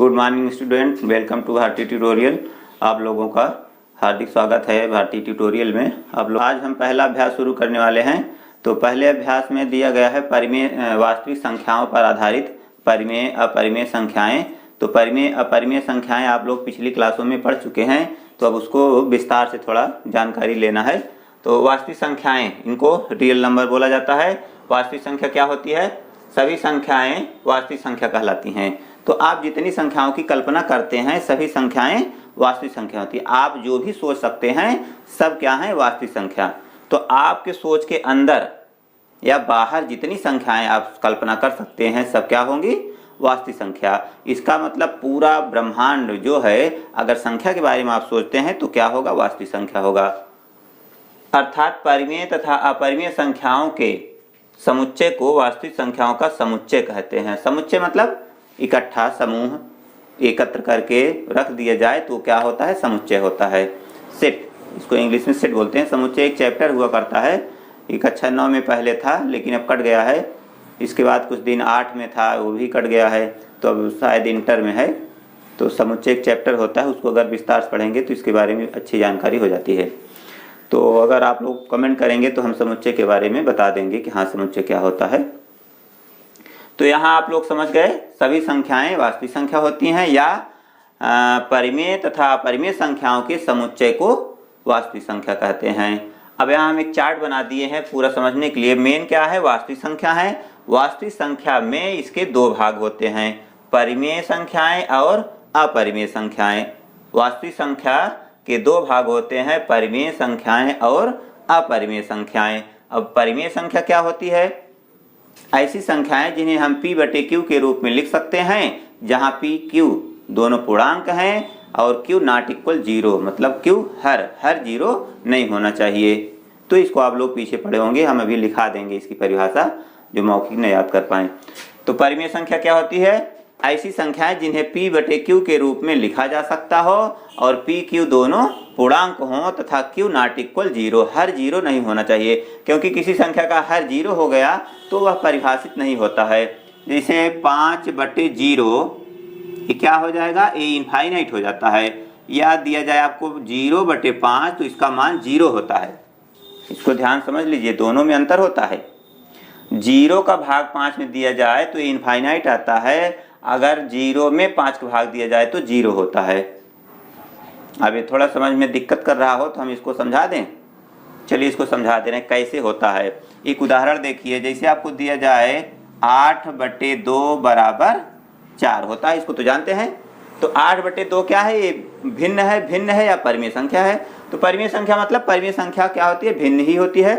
Good morning student, welcome to Bharati tutorial. आप लोगों का हार्दिक स्वागत है भारती ट्यूटोरियल में। आज हम पहला अभ्यास शुरू करने वाले हैं। तो पहले अभ्यास में दिया गया है परिमेय वास्तविक संख्याओं पर आधारित परिमेय अपरिमेय संख्याएं। तो परिमेय अपरिमेय संख्याएं आप लोग पिछली क्लासों में पढ़ चुके हैं, तो अब उसको विस्तार से थोड़ा जानकारी लेना है। तो वास्तविक संख्याएं, इनको रियल नंबर बोला जाता है। वास्तविक संख्या क्या होती है? सभी संख्याएं वास्तविक संख्या कहलाती हैं। तो आप जितनी संख्याओं की कल्पना करते हैं सभी संख्याएं वास्तविक संख्या होती है। आप जो भी सोच सकते हैं सब क्या है? वास्तविक संख्या। तो आपके सोच के अंदर या बाहर जितनी संख्याएं आप कल्पना कर सकते हैं सब क्या होंगी? वास्तविक संख्या। इसका मतलब पूरा ब्रह्मांड जो है, अगर संख्या के बारे में आप सोचते हैं तो क्या होगा? वास्तविक संख्या होगा। अर्थात परिमेय तथा अपरिमेय संख्याओं के समुच्चय को वास्तविक संख्याओं का समुच्चय कहते हैं। समुच्चय मतलब इकट्ठा, समूह एकत्र करके रख दिया जाए तो क्या होता है? समुच्चय होता है। सेट, इसको इंग्लिश में सेट बोलते हैं। समुच्चय एक चैप्टर हुआ करता है, एक कक्षा 9 में पहले था लेकिन अब कट गया है। इसके बाद कुछ दिन 8 में था, वो भी कट गया है, तो अब शायद इंटर में है। तो समुच्चय एक चैप्टर होता है, उसको अगर विस्तार से पढ़ेंगे तो इसके बारे में अच्छी जानकारी हो जाती है। तो अगर आप लोग कमेंट करेंगे तो हम समुच्चय के बारे में बता देंगे कि हाँ समुच्चय क्या होता है। तो यहाँ आप लोग समझ गए, सभी संख्याएं वास्तविक संख्या होती हैं या परिमेय तथा अपरिमेय संख्याओं के समुच्चय को वास्तविक संख्या कहते हैं। अब यहाँ हम एक चार्ट बना दिए हैं पूरा समझने के लिए। मेन क्या है? वास्तविक संख्या है। वास्तविक संख्या में इसके दो भाग होते हैं, परिमेय संख्याएं और अपरिमेय संख्याएं। वास्तविक संख्या के दो भाग होते हैं, परिमेय संख्याएं और अपरिमेय संख्याएं। अब परिमेय संख्या क्या होती है? ऐसी संख्याएं जिन्हें हम p बटे q के रूप में लिख सकते हैं, जहां p q दोनों पूर्णांक हैं और q नॉट इक्वल 0, मतलब q हर 0 नहीं होना चाहिए। तो इसको आप लोग पीछे पढ़े होंगे, हम अभी लिखा देंगे इसकी परिभाषा जो मौखिक न याद कर पाए। तो परिमेय संख्या क्या होती है? ऐसी संख्याएं जिन्हें p बटे q के रूप में लिखा जा सकता हो और p q दोनों पूर्णांक हों तथा q नॉट इक्वल 0, हर 0 नहीं होना चाहिए, क्योंकि किसी संख्या का हर 0 हो गया तो वह परिभाषित नहीं होता है। जैसे 5 बटे 0 ये क्या हो जाएगा? ये इनफाइनाइट हो जाता है। या दिया जाए आपको 0 बटे 5 तो इसका मान 0 होता है। इसको ध्यान समझ लीजिए, दोनों में अंतर होता है। 0 का भाग 5 में दिया जाए तो इनफाइनाइट आता है, अगर 0 में 5 का भाग दिया जाए तो 0 होता है। अब ये थोड़ा समझ में दिक्कत कर रहा हो तो हम इसको समझा दें। चलिए इसको समझा दे रहे हैं कैसे होता है। एक उदाहरण देखिए, जैसे आपको दिया जाए 8 बटे 2 बराबर 4 होता है, इसको तो जानते हैं। तो 8 बटे 2 क्या है? ये भिन्न है या परिमेय संख्या है? तो परिमेय संख्या मतलब परिमेय संख्या क्या होती है? भिन्न ही होती है।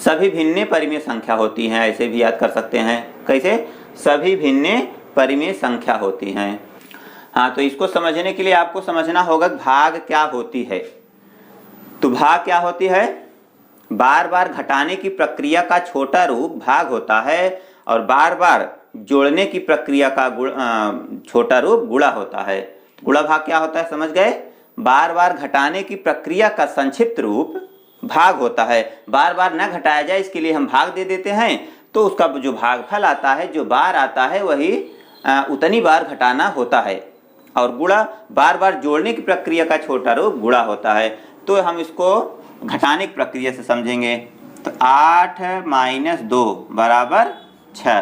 सभी भिन्न परिमेय संख्या होती हैं, ऐसे भी याद कर सकते हैं। कैसे? सभी भिन्न परिमेय संख्या होती हैं। हाँ, तो इसको समझने के लिए आपको समझना होगा भाग क्या होती है। तो भाग क्या होती है? बार बार घटाने की प्रक्रिया का छोटा रूप भाग होता है और बार बार जोड़ने की प्रक्रिया का छोटा रूप गुणा होता है। गुणा भाग क्या होता है? समझ गए? बार बार घटाने की प्रक्रिया का संक्षिप्त रूप भाग होता है। बार बार न घटाया जाए इसके लिए हम भाग दे देते हैं, तो उसका जो भागफल आता है, जो बार आता है, वही उतनी बार घटाना होता है। और गुणा बार बार जोड़ने की प्रक्रिया का छोटा रूप गुणा होता है। तो हम इसको घटाने की प्रक्रिया से समझेंगे। तो 8 - 2 बराबर 6,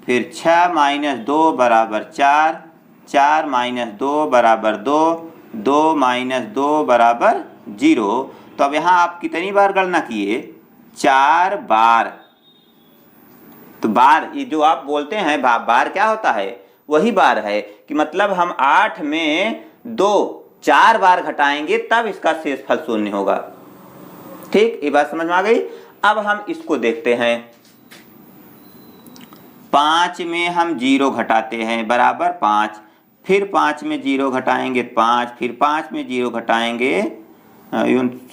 फिर 6 - 2 बराबर 4, 4 - 2 बराबर 2, 2 - 2 बराबर 0। तो अब यहाँ आप कितनी बार गणना किए? 4 बार। तो बार, ये जो आप बोलते हैं बार क्या होता है? वही बार है कि मतलब हम 8 में 2 4 बार घटाएंगे तब इसका शेषफल 0 होगा। ठीक, ये बात समझ में आ गई। अब हम इसको देखते हैं। 5 में हम 0 घटाते हैं बराबर 5, फिर 5 में 0 घटाएंगे 5, फिर 5 में 0 घटाएंगे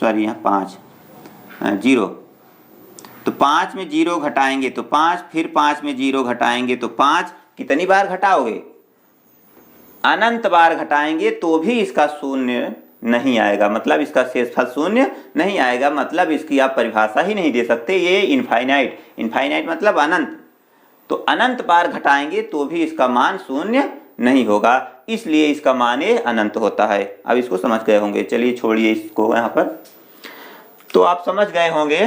सॉरी यहाँ 5 0। तो 5 में 0 घटाएंगे तो 5, फिर 5 में 0 घटाएंगे तो 5। कितनी बार घटाओगे? अनंत बार घटाएंगे तो भी इसका 0 नहीं आएगा, मतलब इसका शेषफल 0 नहीं आएगा। मतलब इसकी आप परिभाषा ही नहीं दे सकते। ये इनफाइनाइट मतलब अनंत। तो अनंत बार घटाएंगे तो भी इसका मान 0 नहीं होगा, इसलिए इसका मान अनंत होता है। अब इसको समझ गए होंगे, चलिए छोड़िए इसको यहाँ पर। तो आप समझ गए होंगे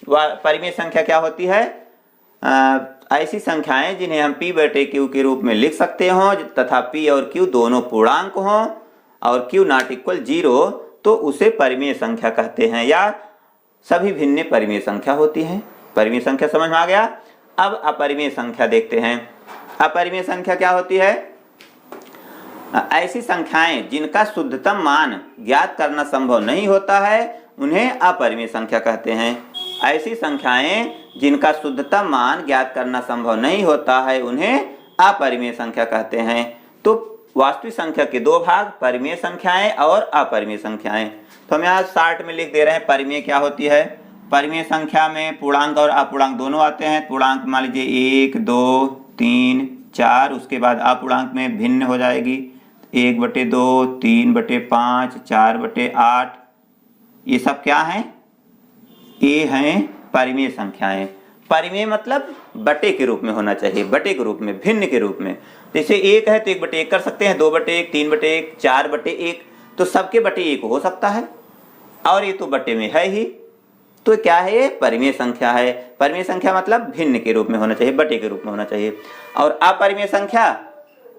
परिमेय संख्या क्या होती है। ऐसी संख्याएं जिन्हें हम p/q के रूप में लिख सकते हो तथा p और q दोनों पूर्णांक हों और q नॉट इक्वल 0 तो उसे परिमेय संख्या कहते हैं, या सभी भिन्न परिमेय संख्या होती है। परिमेय संख्या समझ में आ गया। अब अपरिमेय संख्या देखते हैं। अपरिमेय संख्या क्या होती है। ऐसी संख्याएं जिनका शुद्धतम मान ज्ञात करना संभव नहीं होता है उन्हें अपरिमेय संख्या कहते हैं। ऐसी संख्याएं जिनका शुद्धतम मान ज्ञात करना संभव नहीं होता है उन्हें अपरिमेय संख्या कहते हैं। तो वास्तविक संख्या के दो भाग, परिमेय संख्याएं और अपरिमेय संख्याएं। तो हम यहाँ शार्ट में लिख दे रहे हैं परिमेय क्या होती है। परिमेय संख्या में पूर्णांक और अपूर्णांक दोनों आते हैं। पूर्णांक मान लीजिए 1, 2, 3, 4, उसके बाद अपूर्णांक में भिन्न हो जाएगी 1/2, 3/5, 4/8। ये सब क्या हैं, ये हैं परिमेय संख्याएं। परिमेय मतलब बटे के रूप में होना चाहिए, बटे के रूप में, भिन्न के रूप में। जैसे 1 है तो 1/1 कर सकते हैं, 2/1, 3/1, 4/1, तो सबके बटे 1 हो सकता है, और ये तो बटे में है ही, तो क्या है ये परिमेय संख्या है। परिमेय संख्या मतलब भिन्न के रूप में होना चाहिए, बटे के रूप में होना चाहिए। और अपरिमेय संख्या,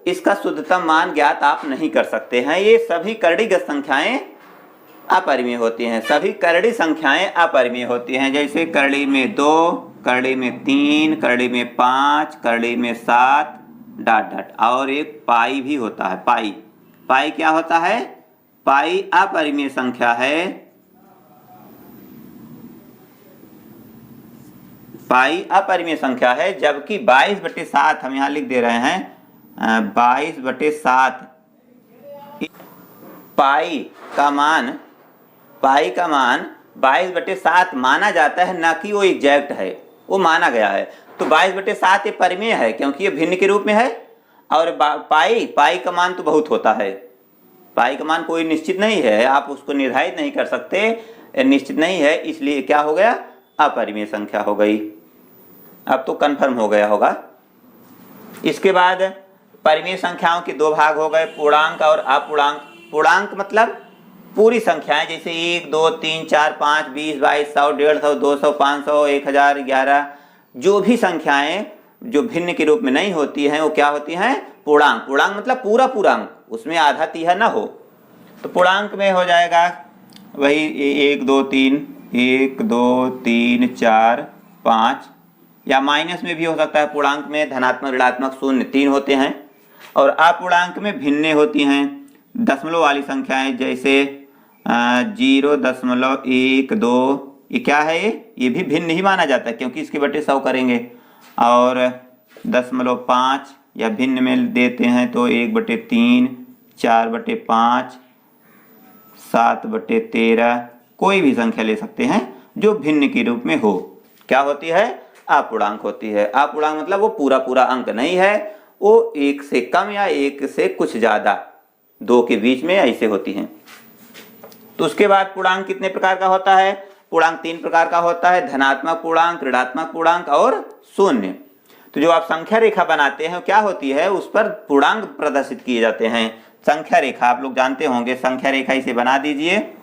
इसका शुद्धतम मान ज्ञात आप नहीं कर सकते हैं। ये सभी करणीगत संख्याएं अपरिमेय होती हैं, सभी करड़ी संख्याएं अपरिमेय होती हैं। जैसे करड़ी में 2, करड़ी में 3, करड़ी में 5, करड़ी में 7 ... और एक पाई भी होता है। पाई, पाई क्या होता है, पाई अपरिमेय संख्या है। पाई अपरिमेय संख्या है, जबकि 22/7 हम यहाँ लिख दे रहे हैं 22/7 पाई का मान 22/7 माना जाता है, ना कि वो एग्जैक्ट है, वो माना गया है। तो 22/7 ये परिमेय है क्योंकि ये भिन्न के रूप में है। और पाई का मान तो बहुत होता है। पाई का मान कोई निश्चित नहीं है, आप उसको निर्धारित नहीं कर सकते, निश्चित नहीं है, इसलिए क्या हो गया, अपरिमेय संख्या हो गई। अब तो कन्फर्म हो गया होगा। इसके बाद परिमेय संख्याओं के दो भाग हो गए, पूर्णांक और अपूर्णांक। पूर्णांक मतलब पूरी संख्याएं, जैसे 1, 2, 3, 4, 5, 20, 22, 100, 150, 200, 500, 1000, 11, जो भी संख्याएं जो भिन्न के रूप में नहीं होती हैं वो क्या होती हैं, पूर्णांक। पूर्णांक मतलब पूरा पूर्णांक, उसमें आधा तिहा ना हो। तो पूर्णांक में हो जाएगा वही 1, 2, 3, 1, 2, 3, 4, 5, या माइनस में भी हो सकता है। पूर्णांक में धनात्मक, ऋणात्मक, शून्य 3 होते हैं। और अपूर्णांक में भिन्न होती हैं दशमलव वाली संख्याएं, जैसे 0.12, ये क्या है, ये भी भिन्न ही माना जाता है क्योंकि इसके बटे 100 करेंगे। और 0.5 या भिन्न में देते हैं तो 1/3, 4/5, 7/13, कोई भी संख्या ले सकते हैं जो भिन्न के रूप में हो। क्या होती है, अपूर्णांक होती है। अपूर्णांक मतलब वो पूरा पूरा अंक नहीं है, वो 1 से कम या 1 से कुछ ज्यादा, 2 के बीच में ऐसे होती हैं। तो उसके बाद पूर्णांक कितने प्रकार का होता है, पूर्णांक 3 प्रकार का होता है, धनात्मक पूर्णांक, ऋणात्मक पूर्णांक और शून्य। तो जो आप संख्या रेखा बनाते हैं क्या होती है, उस पर पूर्णांक प्रदर्शित किए जाते हैं। संख्या रेखा आप लोग जानते होंगे, संख्या रेखा इसे बना दीजिए,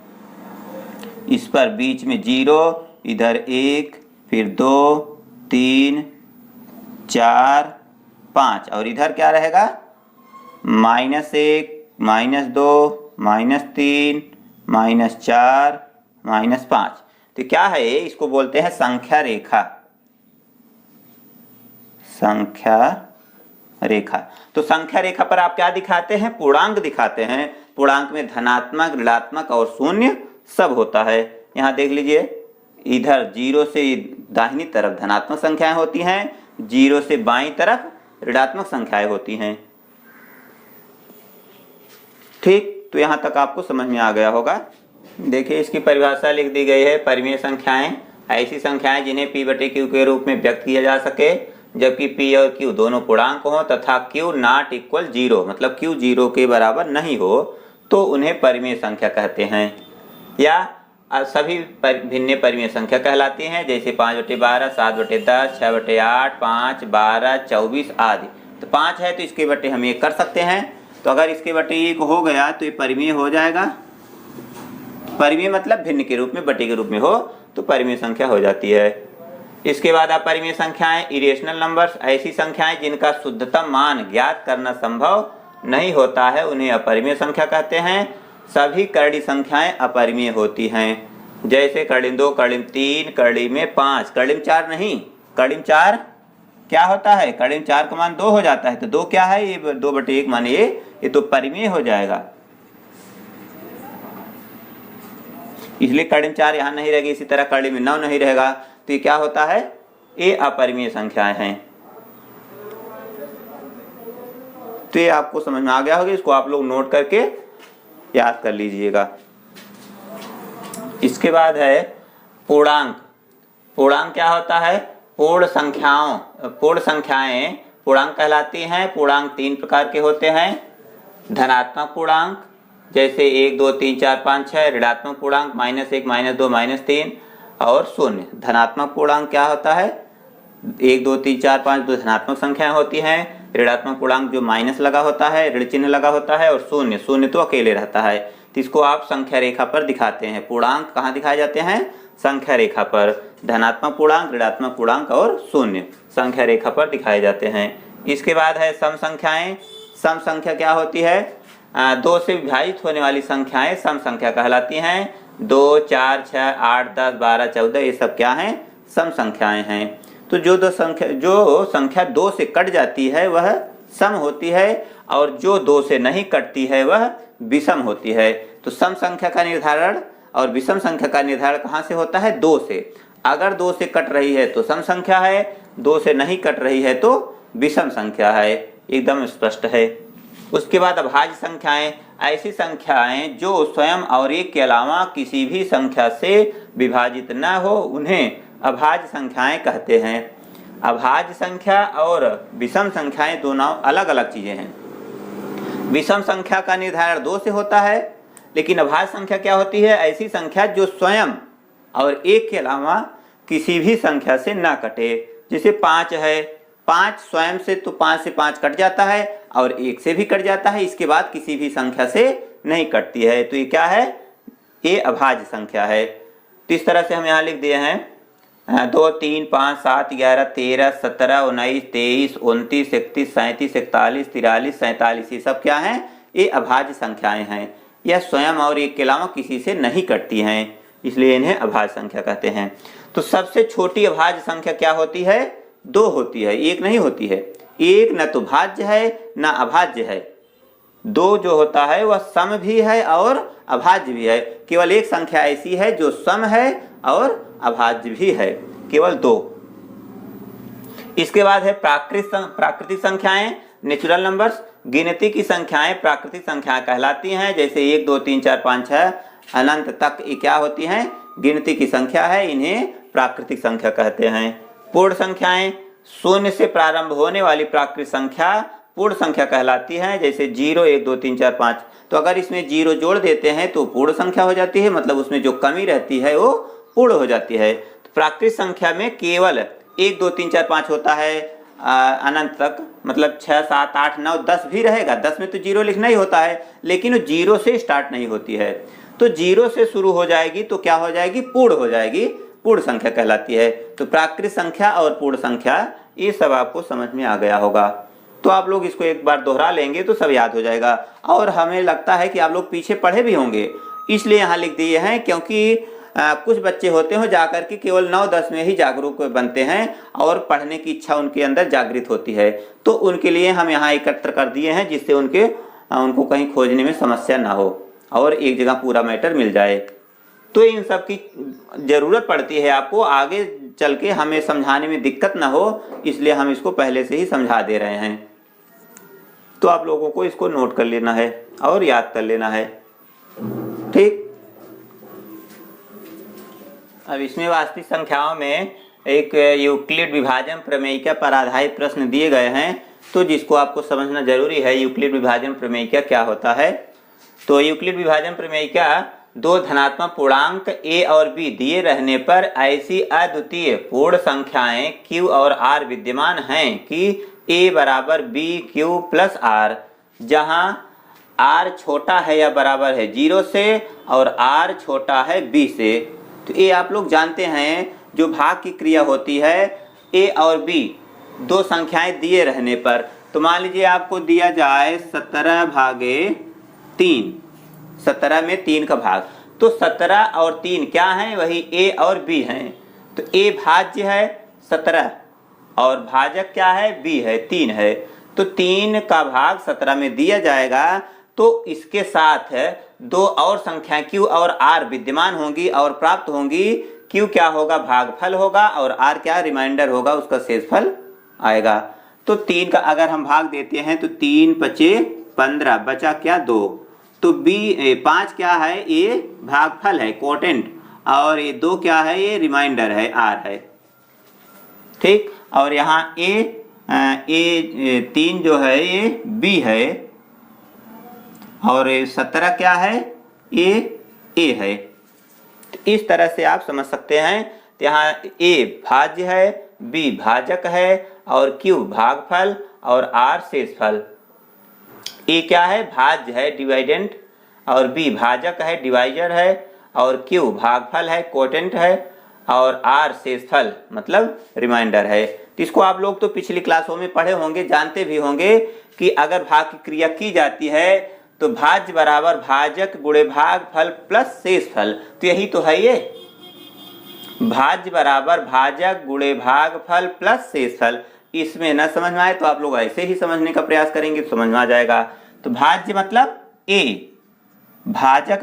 इस पर बीच में 0, इधर 1, फिर 2, 3, 4, 5, और इधर क्या रहेगा, -1, -2, -3, -4, -5। तो क्या है, इसको बोलते हैं संख्या रेखा। संख्या रेखा। तो संख्या रेखा पर आप क्या दिखाते हैं, पूर्णांक दिखाते हैं। पूर्णांक में धनात्मक, ऋणात्मक और शून्य सब होता है। यहाँ देख लीजिए, इधर 0 से दाहिनी तरफ धनात्मक संख्याएं होती हैं, 0 से बाईं तरफ ऋणात्मक संख्याएं होती हैं। ठीक, तो यहाँ तक आपको समझ में आ गया होगा। देखिए इसकी परिभाषा लिख दी गई है। परिमेय संख्याएं ऐसी संख्याएं जिन्हें p/q के रूप में व्यक्त किया जा सके, जबकि p और q दोनों पूर्णांक हो तथा q नॉट इक्वल 0 मतलब q 0 के बराबर नहीं हो, तो उन्हें परिमेय संख्या कहते हैं, या सभी भिन्न परिमेय संख्या कहलाती हैं। जैसे 5/12, 7/10, 6/8, 5, 12, 24 आदि। तो 5 है तो इसके बटे हम 1 कर सकते हैं। तो अगर इसके बटे 1 हो गया तो ये परिमेय हो जाएगा। परिमेय मतलब भिन्न के रूप में, बटे के रूप में हो तो परिमेय संख्या हो जाती है। इसके बाद अपरिमेय संख्याएं, इरेशनल नंबर्स, ऐसी संख्याएं जिनका शुद्धतम मान ज्ञात करना संभव नहीं होता है उन्हें अपरिमेय संख्या कहते हैं। सभी कर्णी संख्याएं अपरिमेय होती हैं, जैसे कर्णिम 2, कर्णिम 3, कर्णिम 5, कर्णिम 4 नहीं। कर्णिम 4 क्या होता है? कर्णिम 4 का मान 2 हो जाता है। तो 2 क्या है? ये 2/1 माने ये तो परिमेय हो जाएगा, इसलिए कर्णिम 4 यहाँ नहीं रहेगी। इसी तरह कर्णिम 9 नहीं रहेगा, तो ये क्या होता है? ये अपरिमेय संख्याएं हैं। तो ये आपको समझ में आ गया होगा, इसको आप लोग नोट करके याद कर लीजिएगा। इसके बाद है पूर्णांक। पूर्णांक क्या होता है? पूर्ण संख्याएं पूर्णांक कहलाती हैं। पूर्णांक 3 प्रकार के होते हैं। धनात्मक पूर्णांक जैसे 1, 2, 3, 4, 5, 6, ऋणात्मक पूर्णांक -1, -2, -3 और शून्य। धनात्मक पूर्णांक क्या होता है? 1, 2, 3, 4, 5 दो धनात्मक संख्याएं होती हैं। ऋणात्मक पूर्णांक जो माइनस लगा होता है, ऋण चिन्ह लगा होता है, और शून्य तो अकेले रहता है। तो इसको आप संख्या रेखा पर दिखाते हैं। पूर्णांक कहाँ दिखाए जाते हैं? संख्या रेखा पर। धनात्मक पूर्णांक, ऋणात्मक पूर्णांक और शून्य संख्या रेखा पर दिखाए जाते हैं। इसके बाद है सम संख्याएं। सम संख्या क्या होती है? 2 से विभाजित होने वाली संख्याएं सम संख्या कहलाती हैं। 2, 4, 6, 8, 10, 12, 14 ये सब क्या हैं? सम संख्याएं हैं। तो जो संख्या 2 से कट जाती है वह सम होती है, और जो 2 से नहीं कटती है वह विषम होती है। तो सम संख्या का निर्धारण और विषम संख्या का निर्धारण कहाँ से होता है? 2 से। अगर 2 से कट रही है तो सम संख्या है, 2 से नहीं कट रही है तो विषम संख्या है। एकदम स्पष्ट है। उसके बाद अभाज्य संख्याएं। ऐसी संख्याएं जो स्वयं और 1 के अलावा किसी भी संख्या से विभाजित न हो उन्हें अभाज्य संख्याएं कहते हैं। अभाज्य संख्या और विषम संख्याएं दोनों अलग अलग चीजें हैं। विषम संख्या का निर्धारण 2 से होता है, लेकिन अभाज्य संख्या क्या होती है? ऐसी संख्या जो स्वयं और 1 के अलावा किसी भी संख्या से ना कटे। जैसे 5 है, 5 स्वयं से तो 5 से 5 कट जाता है और 1 से भी कट जाता है, इसके बाद किसी भी संख्या से नहीं कटती है। तो ये क्या है? ये अभाज्य संख्या है। तो इस तरह से हम यहाँ लिख दिए हैं 2, 3, 5, 7, 11, 13, 17, 19, 23, 29, 31, 37, 41, 43, 47 ये सब क्या हैं? ये अभाज्य संख्याएं हैं। यह स्वयं और 1 के अलावा किसी से नहीं कटती हैं, इसलिए इन्हें अभाज्य संख्या कहते हैं। तो सबसे छोटी अभाज्य संख्या क्या होती है? 2 होती है, 1 नहीं होती है। 1 न तो भाज्य है न अभाज्य है। 2 जो होता है वह सम भी है और अभाज्य भी है। केवल एक संख्या ऐसी है जो सम है और अभाज्य भी है, केवल 2। इसके बाद है प्राकृतिक संख्याएं, नेचुरल नंबर्स। गिनती की संख्याएं प्राकृतिक संख्याएं कहलाती हैं। जैसे 1, 2, 3, 4, 5, 6 अनंत तक ये क्या होती हैं? गिनती की संख्या है, इन्हें प्राकृतिक संख्या कहते हैं। पूर्ण संख्याएं, 0 से प्रारंभ होने वाली प्राकृतिक संख्या पूर्ण संख्या कहलाती है। जैसे 0, 1, 2, 3, 4, 5। तो अगर इसमें 0 जोड़ देते हैं तो पूर्ण संख्या हो जाती है, मतलब उसमें जो कमी रहती है वो पूर्ण हो जाती है। तो प्राकृतिक संख्या में केवल 1, 2, 3, 4, 5 होता है अनंत तक, मतलब 6, 7, 8, 9, 10 भी रहेगा। 10 में तो 0 लिखना ही होता है, लेकिन वो 0 से स्टार्ट नहीं होती है। तो 0 से शुरू हो जाएगी तो क्या हो जाएगी? पूर्ण हो जाएगी, पूर्ण संख्या कहलाती है। तो प्राकृतिक संख्या और पूर्ण संख्या ये सब आपको समझ में आ गया होगा। तो आप लोग इसको एक बार दोहरा लेंगे तो सब याद हो जाएगा। और हमें लगता है कि आप लोग पीछे पढ़े भी होंगे, इसलिए यहाँ लिख दिए हैं, क्योंकि कुछ बच्चे होते हैं जाकर के केवल 9-10 में ही जागरूक बनते हैं और पढ़ने की इच्छा उनके अंदर जागृत होती है। तो उनके लिए हम यहाँ एकत्र कर दिए हैं, जिससे उनको कहीं खोजने में समस्या ना हो और एक जगह पूरा मैटर मिल जाए। तो इन सब की जरूरत पड़ती है आपको, आगे चल के हमें समझाने में दिक्कत ना हो, इसलिए हम इसको पहले से ही समझा दे रहे हैं। तो आप लोगों को इसको नोट कर लेना है और याद कर लेना है, ठीक। अब इसमें वास्तविक संख्याओं में एक यूक्लिड विभाजन प्रमेयिका पर आधारित प्रश्न दिए गए हैं, तो जिसको आपको समझना जरूरी है। यूक्लिड विभाजन प्रमेयिका क्या होता है? तो यूक्लिड विभाजन प्रमेयिका 2 धनात्मक पूर्णांक a और b दिए रहने पर ऐसी अद्वितीय पूर्ण संख्याएं q और r विद्यमान हैं कि ए बराबर बी क्यू प्लस आर, जहां आर छोटा है या बराबर है 0 से और आर छोटा है बी से। तो ये आप लोग जानते हैं जो भाग की क्रिया होती है ए और बी दो संख्याएं दिए रहने पर, तो मान लीजिए आपको दिया जाए 17 भागे 3, 17 में 3 का भाग, तो 17 और 3 क्या हैं, वही ए और बी हैं। तो ए भाज्य है 17 और भाजक क्या है, बी है, 3 है। तो 3 का भाग 17 में दिया जाएगा, तो इसके साथ दो और संख्या क्यू और आर विद्यमान होंगी और प्राप्त होंगी। क्यू क्या होगा, भागफल होगा, और आर क्या, रिमाइंडर होगा, उसका शेषफल आएगा। तो 3 का अगर हम भाग देते हैं तो 3 पचे 15, बचा क्या 2। तो बी 5 क्या है, ये भागफल है, कोटेंट, और ये 2 क्या है, ये रिमाइंडर है, आर है। ठीक, और यहाँ ए 3 जो है ये बी है, और 17 क्या है, ए है। तो इस तरह से आप समझ सकते हैं। तो यहाँ ए भाज्य है, बी भाजक है, और क्यू भागफल, और आर शेषफल। ए क्या है, भाज्य है, डिवाइडेंट, और बी भाजक है, डिवाइजर है, और क्यू भागफल है, कोटेंट है, और आर शेषफल मतलब रिमाइंडर है। तो इसको आप लोग तो पिछली क्लासों में पढ़े होंगे, जानते भी होंगे कि अगर भाग की क्रिया की जाती है तो भाज्य बराबर भाजक गुणे भागफल प्लस शेषफल। तो यही तो है, ये भाज्य बराबर भाजक गुणे भागफल प्लस शेषफल। इसमें न समझ में आए तो आप लोग ऐसे ही समझने का प्रयास करेंगे तो समझ में आ जाएगा। तो भाज्य मतलब ए, भाजक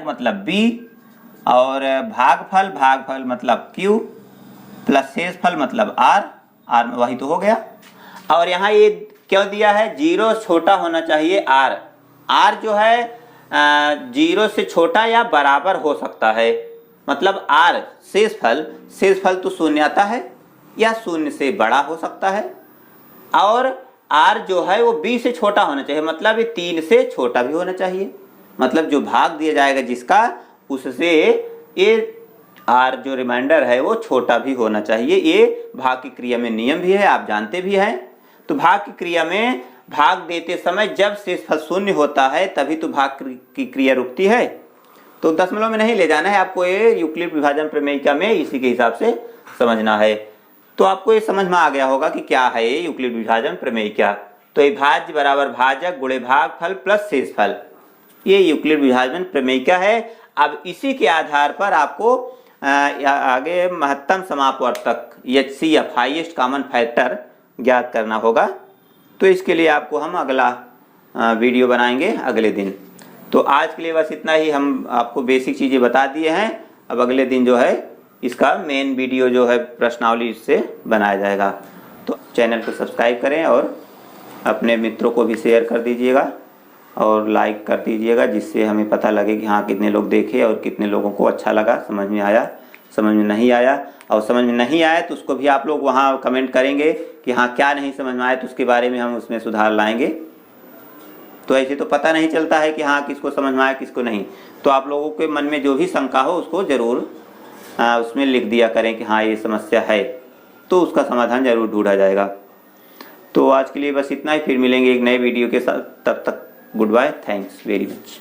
मतलब बी, और भागफल मतलब क्यू, प्लस शेषफल मतलब आर वही तो हो गया। और यहाँ ये क्यों दिया है, 0 छोटा होना चाहिए आर जो है 0 से छोटा या बराबर हो सकता है, मतलब आर शेषफल तो शून्य आता है या शून्य से बड़ा हो सकता है, और आर जो है वो बी से छोटा होना चाहिए, मतलब ये 3 से छोटा भी होना चाहिए। मतलब जो भाग दिया जाएगा जिसका, उससे ये आर जो रिमाइंडर है वो छोटा भी होना चाहिए। ये भाग की क्रिया में नियम भी है, आप जानते भी हैं। तो भाग की क्रिया में भाग देते समय जब शेषफल शून्य होता है तभी तो भाग की क्रिया रुकती है। तो दशमलव में नहीं ले जाना है आपको, ये यूक्लिड विभाजन प्रमेयिका में इसी के हिसाब से समझना है। तो आपको ये समझ में आ गया होगा कि क्या है ये यूक्लिड विभाजन प्रमेयिका। तो ये भाज्य बराबर भाजक गुणे भागफल प्लस शेषफल, ये यूक्लिड विभाजन प्रमेयिका है। अब इसी के आधार पर आपको आगे महत्तम समापवर्तक HCF हाईएस्ट कॉमन फैक्टर ज्ञात करना होगा। तो इसके लिए आपको हम अगला वीडियो बनाएंगे अगले दिन। तो आज के लिए बस इतना ही, हम आपको बेसिक चीज़ें बता दिए हैं। अब अगले दिन जो है इसका मेन वीडियो जो है प्रश्नावली इससे बनाया जाएगा। तो चैनल को सब्सक्राइब करें और अपने मित्रों को भी शेयर कर दीजिएगा और लाइक कर दीजिएगा, जिससे हमें पता लगे कि हाँ कितने लोग देखे और कितने लोगों को अच्छा लगा, समझ में आया, समझ में नहीं आया। और समझ में नहीं आया तो उसको भी आप लोग वहाँ कमेंट करेंगे कि हाँ क्या नहीं समझ में आया, तो उसके बारे में हम उसमें सुधार लाएंगे। तो ऐसे तो पता नहीं चलता है कि हाँ किसको समझ में आया किसको नहीं। तो आप लोगों के मन में जो भी शंका हो उसको ज़रूर उसमें लिख दिया करें कि हाँ ये समस्या है, तो उसका समाधान ज़रूर ढूंढा जाएगा। तो आज के लिए बस इतना ही, फिर मिलेंगे एक नए वीडियो के साथ। तब तक good bye, thanks very much.